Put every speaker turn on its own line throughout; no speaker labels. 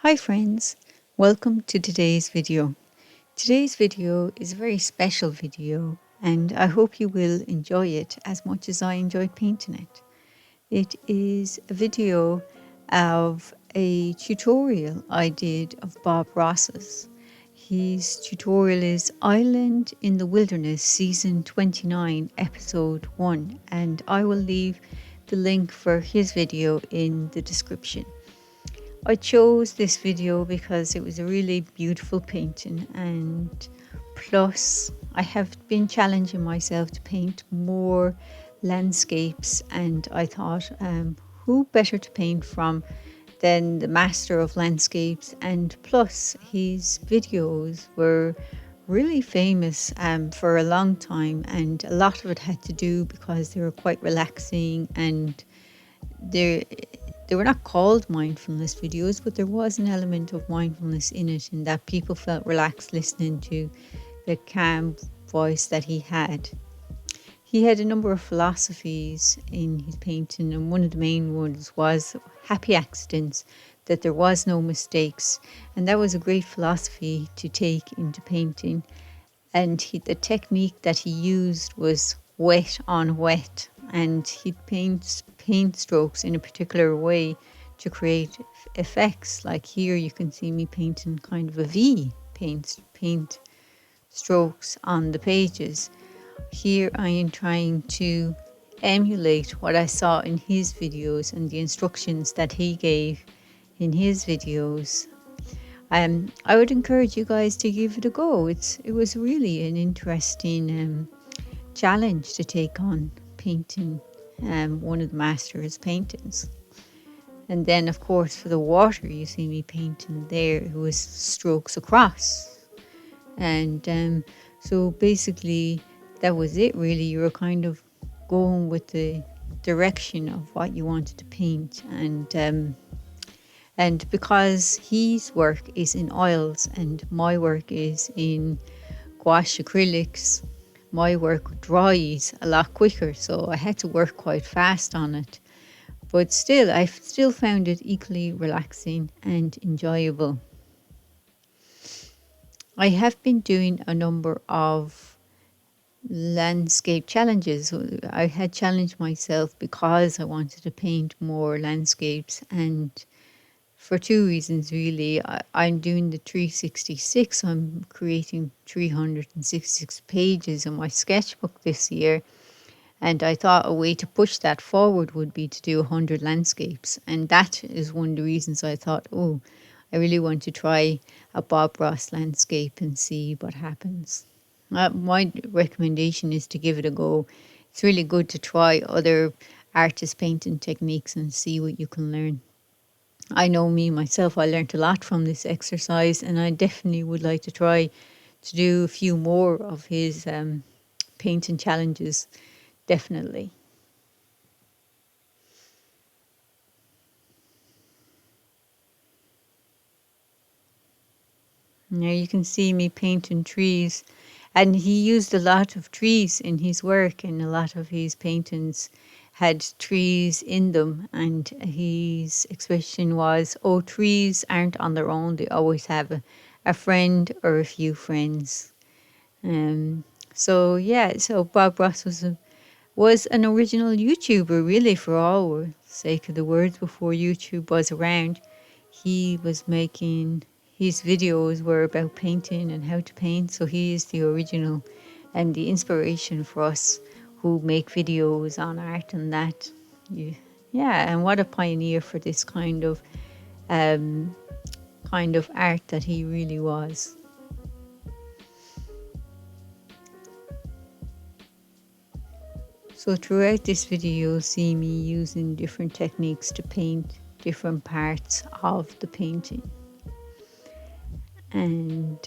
Hi friends, welcome to today's video. Today's video is a very special video and I hope you will enjoy it as much as I enjoyed painting it. It is a video of a tutorial I did of Bob Ross's. His tutorial is Island in the Wilderness Season 29 Episode 1 and I will leave the link for his video in the description. I chose this video because it was a really beautiful painting, and plus I have been challenging myself to paint more landscapes, and I thought who better to paint from than the master of landscapes, and plus his videos were really famous for a long time, and a lot of it had to do because they were quite relaxing and they were not called mindfulness videos, but there was an element of mindfulness in it, and that people felt relaxed listening to the calm voice that he had. He had a number of philosophies in his painting, and one of the main ones was happy accidents, that there was no mistakes, and that was a great philosophy to take into painting. And the technique that he used was wet on wet, and he'd paint strokes in a particular way to create effects. Like here you can see me painting kind of a V paint strokes on the pages. Here I am trying to emulate what I saw in his videos and the instructions that he gave in his videos. I would encourage you guys to give it a go. It was really an interesting challenge to take on painting one of the master's paintings. And then of course for the water you see me painting there, it was strokes across. And so basically that was it really. You were kind of going with the direction of what you wanted to paint, and because his work is in oils and my work is in gouache acrylics, my work dries a lot quicker, so I had to work quite fast on it. But still, I still found it equally relaxing and enjoyable. I have been doing a number of landscape challenges. I had challenged myself because I wanted to paint more landscapes, and for two reasons really. I'm doing the 366. I'm creating 366 pages in my sketchbook this year, and I thought a way to push that forward would be to do 100 landscapes, and that is one of the reasons I thought, oh, I really want to try a Bob Ross landscape and see what happens. My recommendation is to give it a go. It's really good to try other artist painting techniques and see what you can learn. I know me myself, I learned a lot from this exercise, and I definitely would like to try to do a few more of his painting challenges, definitely. Now you can see me painting trees, and he used a lot of trees in his work, and a lot of his paintings had trees in them, and his expression was, oh, trees aren't on their own, they always have a friend or a few friends. So yeah, so Bob Ross was an original YouTuber, really, for all sake of the words. Before YouTube was around, he was making, his videos were about painting and how to paint, so he is the original and the inspiration for us who make videos on art and that. Yeah, and what a pioneer for this kind of art that he really was. So throughout this video you'll see me using different techniques to paint different parts of the painting. And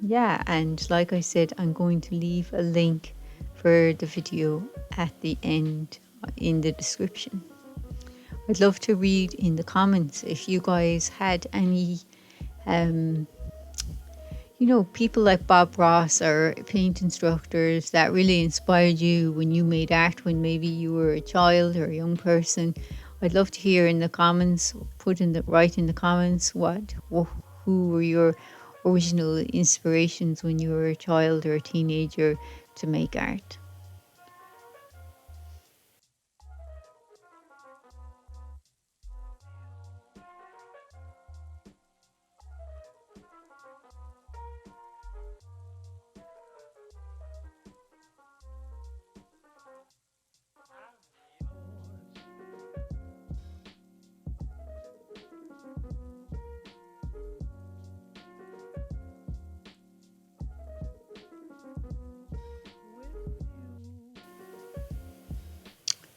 yeah, and like I said, I'm going to leave a link for the video at the end in the description. I'd love to read in the comments if you guys had any people like Bob Ross or paint instructors that really inspired you when you made art when maybe you were a child or a young person. I'd love to hear in the comments, write in the comments who were your original inspirations when you were a child or a teenager to make art.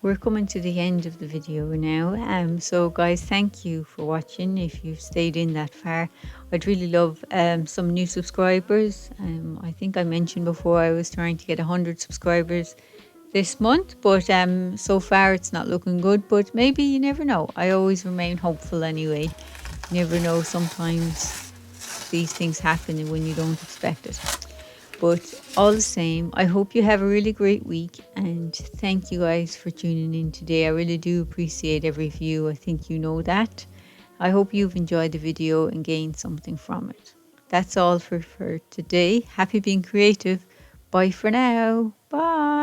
We're coming to the end of the video now. So guys, thank you for watching. If you've stayed in that far, I'd really love some new subscribers. I think I mentioned before I was trying to get 100 subscribers this month, but so far it's not looking good. But maybe, you never know. I always remain hopeful anyway. You never know, sometimes these things happen when you don't expect it. But all the same, I hope you have a really great week, and thank you guys for tuning in today. I really do appreciate every view. I think you know that. I hope you've enjoyed the video and gained something from it. That's all for today. Happy being creative. Bye for now. Bye.